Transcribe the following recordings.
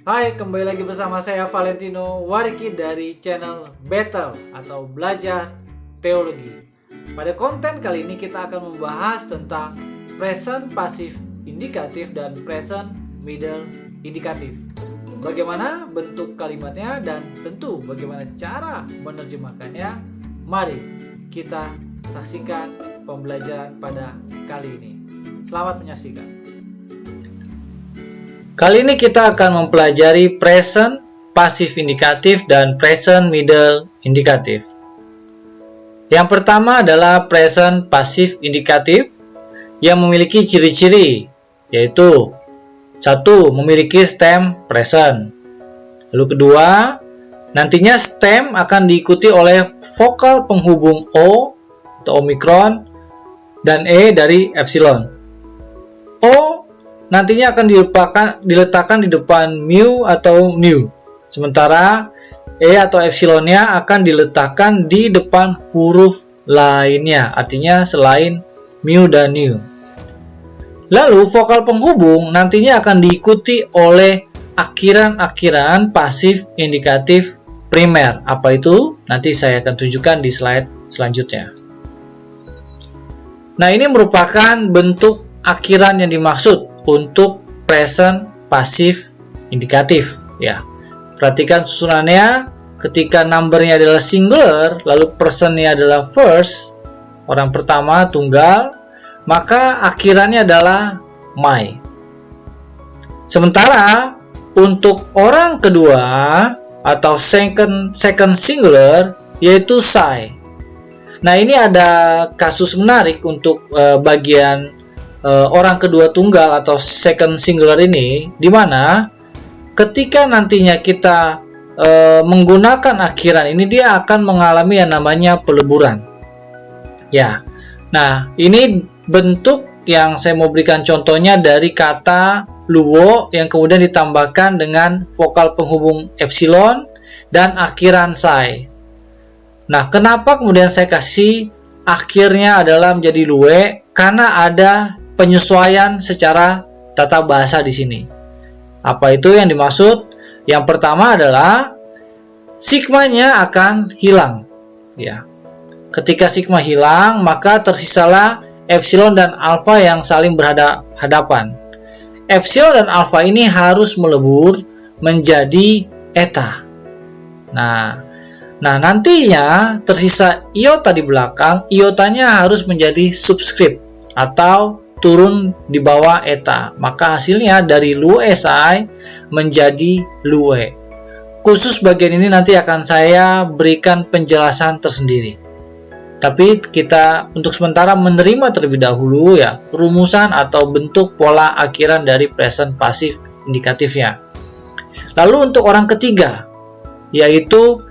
Hai, kembali lagi bersama saya Valentino Wariki dari channel Battle atau Belajar Teologi. Pada konten kali ini kita akan membahas tentang present passive indikatif dan present middle indikatif. Bagaimana bentuk kalimatnya dan tentu bagaimana cara menerjemahkannya. Mari kita saksikan pembelajaran pada kali ini. Selamat menyaksikan. Kali ini kita akan mempelajari present passive indikatif dan present middle indikatif. Yang pertama adalah present passive indikatif yang memiliki ciri-ciri, yaitu 1. Memiliki stem present. Lalu kedua, nantinya stem akan diikuti oleh vokal penghubung O atau omikron dan E dari epsilon. O nantinya akan diletakkan di depan mu atau nu. Sementara E atau epsilonnya akan diletakkan di depan huruf lainnya, artinya selain mu dan nu. Lalu vokal penghubung nantinya akan diikuti oleh akhiran-akhiran pasif indikatif primer. Apa itu? Nanti saya akan tunjukkan di slide selanjutnya. Nah, ini merupakan bentuk akhiran yang dimaksud untuk present passive indikatif, ya. Perhatikan susunannya. Ketika numbernya adalah singular, lalu personnya adalah first, orang pertama tunggal, maka akhirannya adalah my. Sementara untuk orang kedua atau second singular, yaitu psi. Nah, ini ada kasus menarik untuk bagian orang kedua tunggal atau second singular ini, di mana ketika nantinya kita menggunakan akhiran ini, dia akan mengalami yang namanya peleburan. Ya, nah ini bentuk yang saya mau berikan contohnya dari kata luo yang kemudian ditambahkan dengan vokal penghubung epsilon dan akhiran psi. Nah, kenapa kemudian saya kasih akhirnya adalah menjadi lue? Karena ada penyesuaian secara tata bahasa di sini. Apa itu yang dimaksud? Yang pertama adalah sigmanya akan hilang. Ya. Ketika sigma hilang, maka tersisalah epsilon dan alfa yang saling berhadapan. Epsilon dan alfa ini harus melebur menjadi eta. Nah, nantinya tersisa iota di belakang, iotanya harus menjadi subscript atau turun di bawah eta. Maka hasilnya dari lue si menjadi lue. Khusus bagian ini nanti akan saya berikan penjelasan tersendiri. Tapi kita untuk sementara menerima terlebih dahulu ya rumusan atau bentuk pola akhiran dari present passive indikatifnya. Lalu untuk orang ketiga, yaitu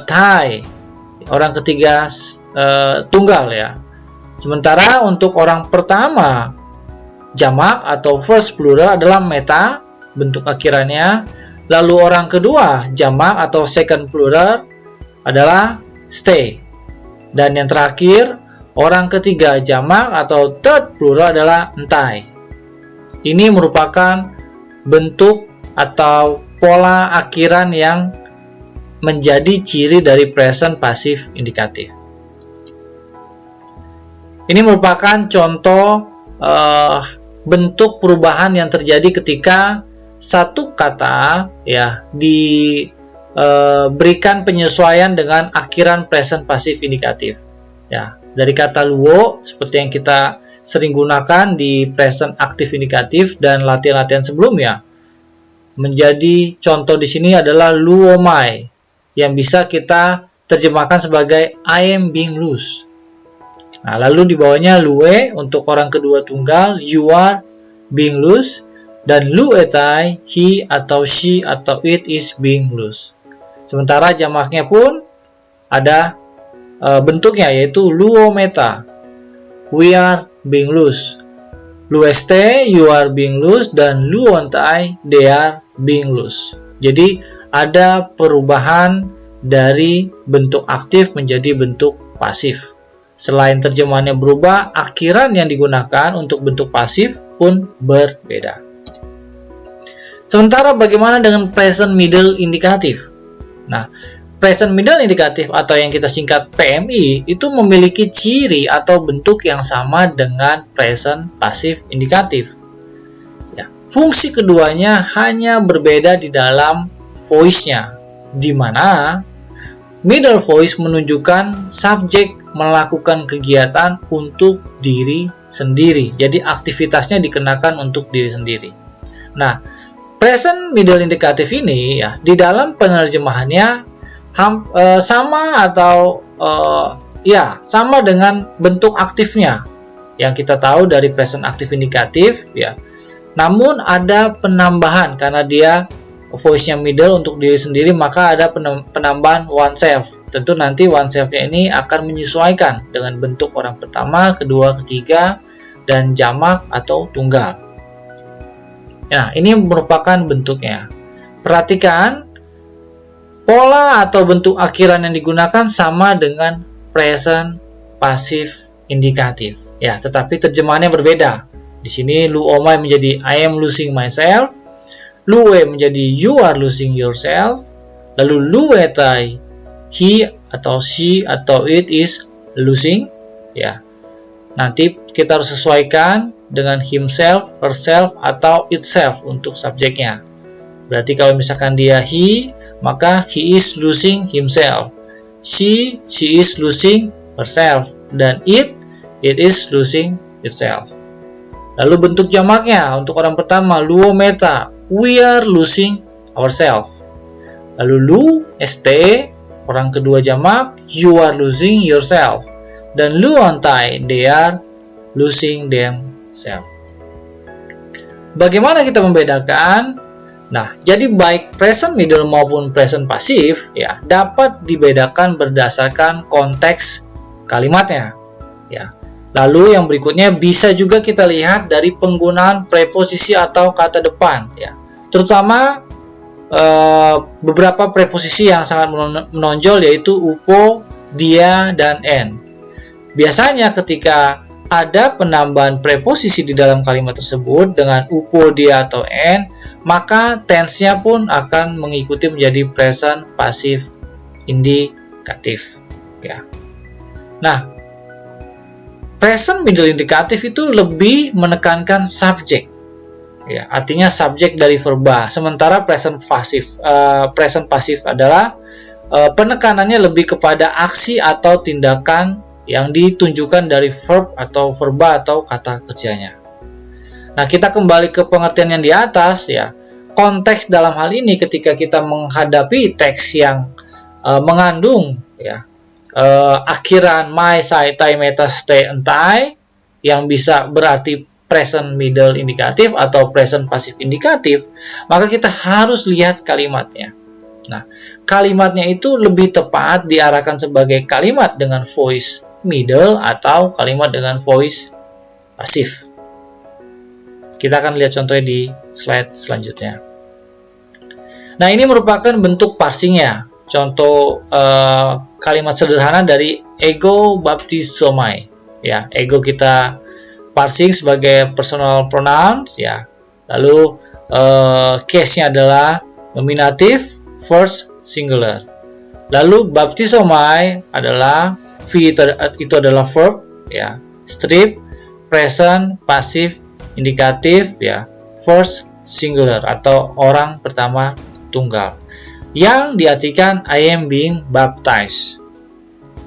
thai, orang ketiga tunggal ya. Sementara untuk orang pertama, jamak atau first plural adalah meta, bentuk akhirannya. Lalu orang kedua, jamak atau second plural adalah stay. Dan yang terakhir, orang ketiga, jamak atau third plural adalah entai. Ini merupakan bentuk atau pola akhiran yang menjadi ciri dari present passive indikatif. Ini merupakan contoh bentuk perubahan yang terjadi ketika satu kata ya diberikan penyesuaian dengan akhiran present passive indikatif. Ya, dari kata luo seperti yang kita sering gunakan di present active indikatif dan latihan-latihan sebelumnya. Menjadi contoh di sini adalah luomai yang bisa kita terjemahkan sebagai I am being loose. Nah, lalu di bawahnya lue untuk orang kedua tunggal, you are being loose, dan luetai, he atau she atau it is being loose. Sementara jamaknya pun ada bentuknya, yaitu luometa, we are being loose. Lueste, you are being loose, dan luontai, they are being loose. Jadi ada perubahan dari bentuk aktif menjadi bentuk pasif. Selain terjemahannya berubah, akhiran yang digunakan untuk bentuk pasif pun berbeda. Sementara bagaimana dengan present middle indikatif? Nah, present middle indikatif atau yang kita singkat PMI itu memiliki ciri atau bentuk yang sama dengan present passive indikatif. Ya, fungsi keduanya hanya berbeda di dalam voice-nya, di mana middle voice menunjukkan subjek melakukan kegiatan untuk diri sendiri. Jadi aktivitasnya dikenakan untuk diri sendiri. Nah, present middle indikatif ini ya di dalam penerjemahannya sama atau sama dengan bentuk aktifnya yang kita tahu dari present active indikatif ya. Namun ada penambahan karena dia voice-nya middle untuk diri sendiri, maka ada penambahan oneself. Tentu nanti oneself-nya ini akan menyesuaikan dengan bentuk orang pertama, kedua, ketiga, dan jamak atau tunggal. Nah, ini merupakan bentuknya. Perhatikan pola atau bentuk akhiran yang digunakan sama dengan present passive indikatif. Ya, tetapi terjemahannya berbeda. Di sini lu omai menjadi I am losing myself, lu we menjadi you are losing yourself, lalu lu wetai he atau she atau it is losing. Ya, nanti kita harus sesuaikan dengan himself, herself atau itself untuk subjeknya. Berarti kalau misalkan dia he, maka he is losing himself, she is losing herself, dan it is losing itself. Lalu bentuk jamaknya untuk orang pertama luo meta, we are losing ourselves. Lalu lu st, orang kedua jamak, you are losing yourself, dan lu ontai, they are losing themselves. Bagaimana kita membedakan? Nah, jadi baik present middle maupun present passive ya dapat dibedakan berdasarkan konteks kalimatnya. Ya. Lalu yang berikutnya bisa juga kita lihat dari penggunaan preposisi atau kata depan ya. Terutama beberapa preposisi yang sangat menonjol yaitu upo, dia, dan en. Biasanya ketika ada penambahan preposisi di dalam kalimat tersebut dengan upo, dia, atau en, maka tense-nya pun akan mengikuti menjadi present passive indikatif ya. Nah, present middle indikatif itu lebih menekankan subjek ya, artinya subjek dari verba, sementara present passive adalah penekanannya lebih kepada aksi atau tindakan yang ditunjukkan dari verb atau verba atau kata kerjanya. Nah, kita kembali ke pengertian yang di atas ya. Konteks dalam hal ini ketika kita menghadapi teks yang mengandung ya akhiran my, sai, tai, meta, stay, entai yang bisa berarti present middle indikatif atau present passive indikatif, maka kita harus lihat kalimatnya. Nah, kalimatnya itu lebih tepat diarahkan sebagai kalimat dengan voice middle atau kalimat dengan voice pasif. Kita akan lihat contohnya di slide selanjutnya. Nah, ini merupakan bentuk parsingnya. Contoh kalimat sederhana dari ego baptizomai. Ya, ego kita parsing sebagai personal pronouns. Ya, lalu case-nya adalah nominatif, first singular. Lalu baptizomai adalah V itu adalah verb. Ya, strip, present, passive, indikatif ya, first singular atau orang pertama tunggal yang diartikan I am being baptized.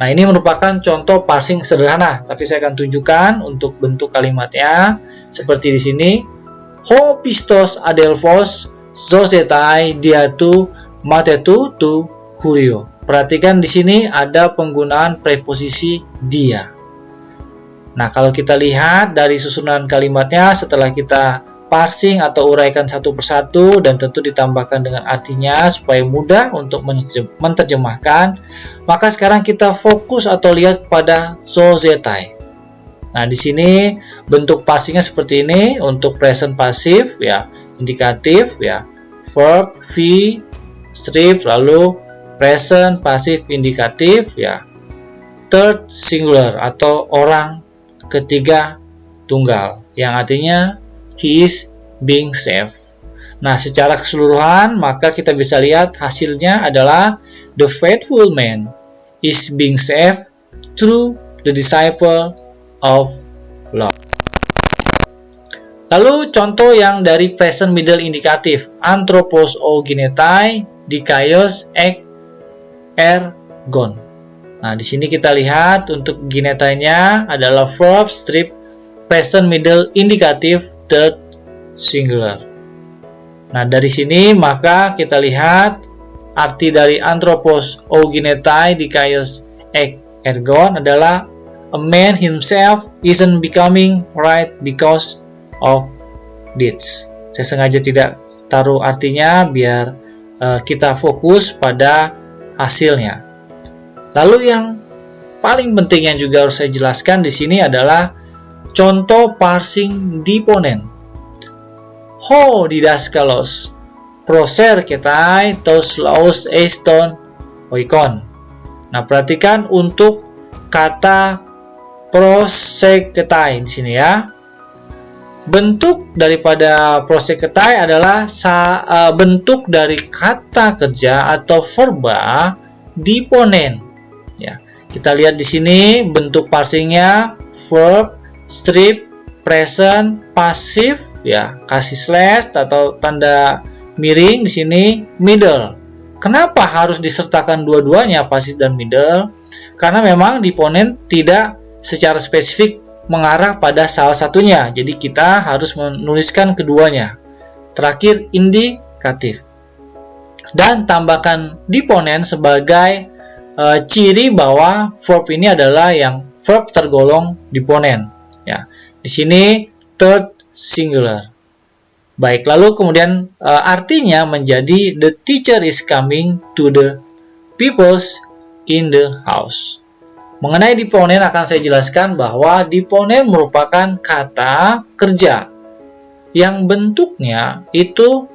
Nah, ini merupakan contoh parsing sederhana, tapi saya akan tunjukkan untuk bentuk kalimatnya seperti di sini. Ho pistos adelphos zosetai diatu matetu tu hurio. Perhatikan di sini ada penggunaan preposisi dia. Nah, kalau kita lihat dari susunan kalimatnya setelah kita parsing atau uraikan satu persatu dan tentu ditambahkan dengan artinya supaya mudah untuk menerjemahkan, maka sekarang kita fokus atau lihat pada zozetai. Nah, di sini bentuk parsingnya seperti ini untuk present passive ya, indikatif ya, verb, V, strip, lalu present passive indikatif ya, third singular atau orang ketiga tunggal yang artinya he is being saved. Nah, secara keseluruhan maka kita bisa lihat hasilnya adalah the faithful man is being saved through the disciple of Lord. Lalu contoh yang dari present middle indikatif, anthropos o genetai dikaios ek ergon. Nah, di sini kita lihat untuk ginetainya adalah verb strip present middle indikatif third singular. Nah, dari sini maka kita lihat arti dari anthropos o genetai dikaios ek ergon adalah a man himself isn't becoming right because of deeds. Saya sengaja tidak taruh artinya biar kita fokus pada hasilnya. Lalu yang paling penting yang juga harus saya jelaskan di sini adalah contoh parsing deponent. Ho didaskalos proser ketai tos laos eston oikon. Nah, perhatikan untuk kata proseketai di sini ya. Bentuk daripada proseketai adalah bentuk dari kata kerja atau verba deponent. Ya, kita lihat di sini bentuk parsingnya verb, strip, present, pasif, ya, kasih slash atau tanda miring di sini middle. Kenapa harus disertakan dua-duanya pasif dan middle? Karena memang deponent tidak secara spesifik mengarah pada salah satunya. Jadi kita harus menuliskan keduanya. Terakhir indikatif. Dan tambahkan deponent sebagai ciri bahwa verb ini adalah yang verb tergolong deponent. Ya, di sini third singular. Baik, lalu kemudian artinya menjadi the teacher is coming to the peoples in the house. Mengenai deponent akan saya jelaskan bahwa deponent merupakan kata kerja yang bentuknya itu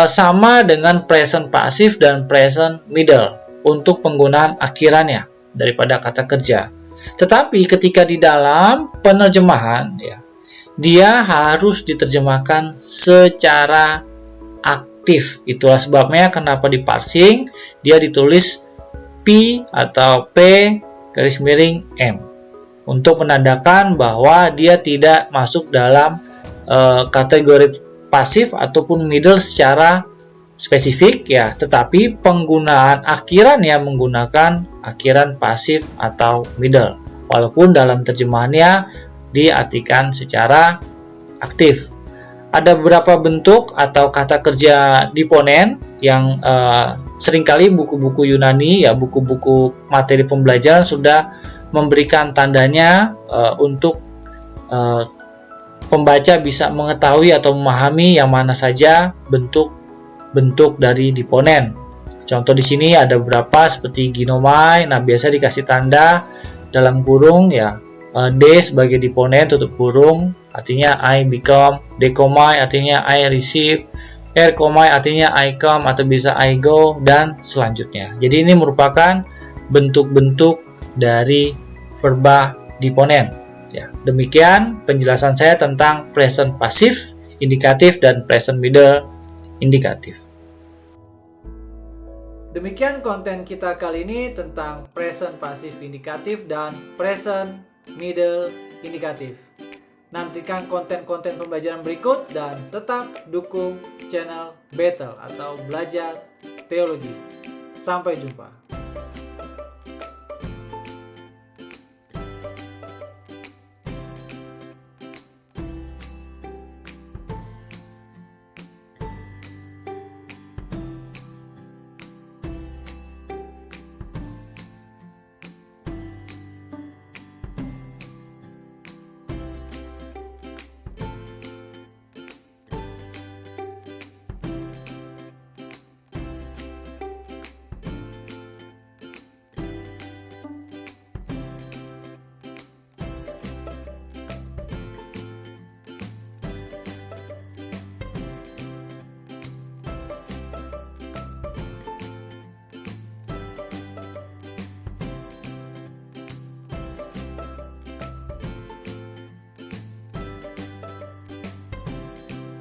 sama dengan present pasif dan present middle untuk penggunaan akhirannya daripada kata kerja. Tetapi ketika di dalam penerjemahan, ya, dia harus diterjemahkan secara aktif. Itulah sebabnya kenapa di parsing dia ditulis P atau P garis miring M untuk menandakan bahwa dia tidak masuk dalam kategori pasif ataupun middle secara spesifik, ya, tetapi penggunaan akhiran yang menggunakan akhiran pasif atau middle, walaupun dalam terjemahannya diartikan secara aktif. Ada beberapa bentuk atau kata kerja deponent yang seringkali buku-buku Yunani, ya, buku-buku materi pembelajaran sudah memberikan tandanya untuk pembaca bisa mengetahui atau memahami yang mana saja bentuk dari deponent. Contoh di sini ada beberapa seperti ginomai. Nah, biasa dikasih tanda dalam kurung, ya, D sebagai deponent tutup kurung artinya I become, dekomai artinya I receive, erkomai artinya I come atau bisa I go, dan selanjutnya. Jadi ini merupakan bentuk-bentuk dari verba deponent. Ya, demikian penjelasan saya tentang present pasif indikatif dan present middle indikatif. Demikian konten kita kali ini tentang present pasif indikatif dan present middle indikatif. Nantikan konten-konten pembelajaran berikut dan tetap dukung channel Battle atau Belajar Teologi. Sampai jumpa.